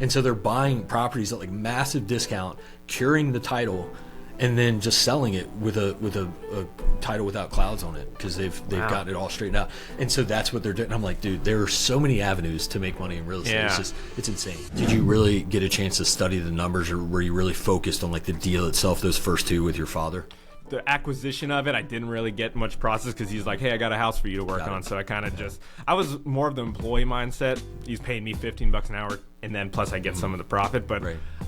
And so they're buying properties at like massive discount, curing the title, and then just selling it with a title without clouds on it because they've gotten it all straightened out. And so that's what they're doing. I'm like, dude, there are so many avenues to make money in real estate. Yeah. It's insane. Did you really get a chance to study the numbers, or were you really focused on like the deal itself, those first two with your father? The acquisition of it, I didn't really get much process because he's like, hey, I got a house for you to work on. So I kind of I was more of the employee mindset. He's paying me $15 an hour, and then plus I get some of the profit. But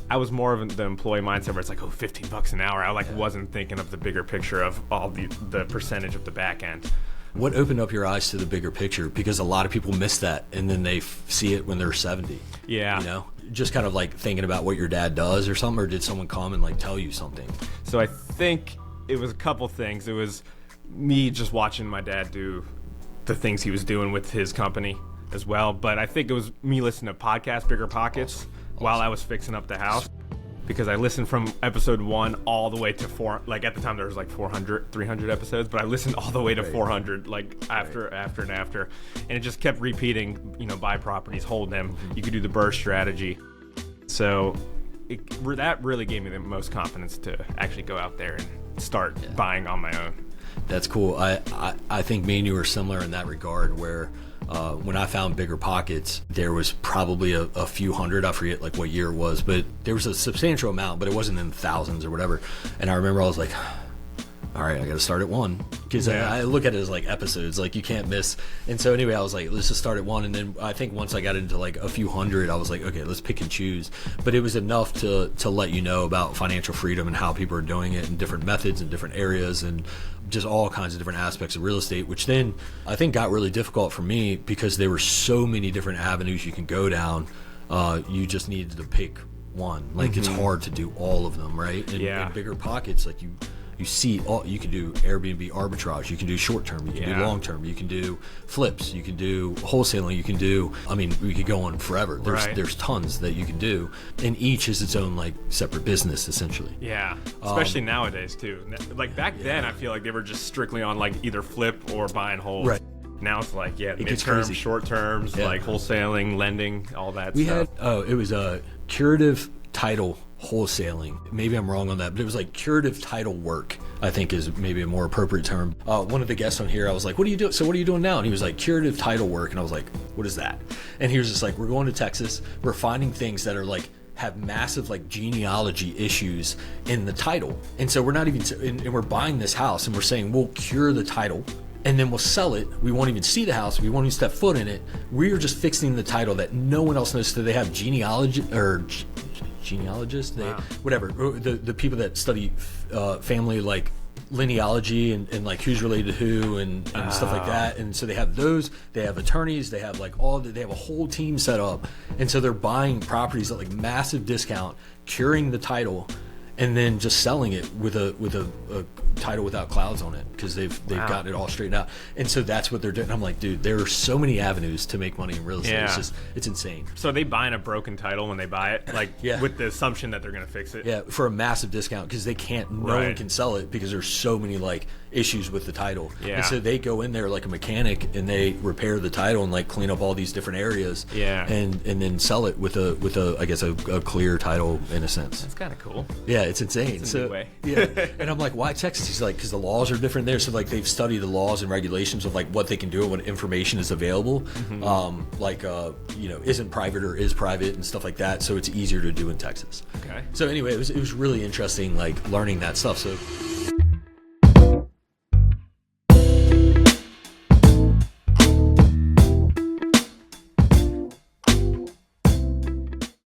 I was more of the employee mindset where it's like, oh, $15 an hour. I wasn't thinking of the bigger picture of all the percentage of the back end. What opened up your eyes to the bigger picture? Because a lot of people miss that, and then they see it when they're 70. Yeah. You know, just kind of like thinking about what your dad does or something, or did someone come and like tell you something? So I think it was a couple things. It was me just watching my dad do the things he was doing with his company as well. But I think it was me listening to podcasts, Bigger Pockets, while I was fixing up the house. Because I listened from episode 1 all the way to 4. Like at the time there was like 400, 300 episodes, but I listened all the way to 400, like after. And it just kept repeating, buy properties, hold them. You could do the burst strategy. So that really gave me the most confidence to actually go out there and start buying on my own. That's cool. I think me and you are similar in that regard, where when I found Bigger Pockets, there was probably a few hundred. I forget like what year it was, but there was a substantial amount, but it wasn't in thousands or whatever. And I remember I was like, all right, I got to start at 1, because I look at it as like episodes, like you can't miss. And so anyway, I was like, let's just start at 1. And then I think once I got into like a few hundred, I was like, okay, let's pick and choose. But it was enough to let you know about financial freedom and how people are doing it, and different methods in different areas, and just all kinds of different aspects of real estate, which then I think got really difficult for me because there were so many different avenues you can go down. You just needed to pick one. Like it's hard to do all of them, right? And Bigger Pockets, like you see all. You can do Airbnb arbitrage, you can do short term, you can do long term, you can do flips, you can do wholesaling, you can do, I mean, we could go on forever. There's tons that you can do, and each is its own like separate business essentially. Especially nowadays too. Like back then I feel like they were just strictly on like either flip or buy and hold. Now it's like mid-term, short terms, like wholesaling, lending, all that stuff. It was a curative title wholesaling. Maybe I'm wrong on that, but it was like curative title work, I think is maybe a more appropriate term. One of the guests on here, I was like, what are you doing? So what are you doing now? And he was like, curative title work. And I was like, what is that? And he was just like, we're going to Texas. We're finding things that are like, have massive like genealogy issues in the title. And so we're not even, and we're buying this house and we're saying, we'll cure the title and then we'll sell it. We won't even see the house. We won't even step foot in it. We're just fixing the title that no one else knows. So they have genealogists, whatever, the people that study family like linealogy and like who's related to who and stuff like that. And so they have those, they have attorneys, they have like they have a whole team set up. And so they're buying properties at like massive discount, curing the title, and then just selling it with a title without clouds on it because they've gotten it all straightened out. And so that's what they're doing. I'm like, dude, there are so many avenues to make money in real estate. It's insane. So they buying a broken title when they buy it, like with the assumption that they're going to fix it. Yeah, for a massive discount because they can't. No one can sell it because there's so many like issues with the title. And so they go in there like a mechanic and they repair the title and like clean up all these different areas. And then sell it with a I guess a clear title in a sense. That's kind of cool. Yeah, it's insane. It's a new way. And I'm like, why Texas? He's like, because the laws are different there. So like they've studied the laws and regulations of like what they can do and what information is available. Isn't private or is private and stuff like that. So it's easier to do in Texas. Okay. So anyway, it was really interesting like learning that stuff. So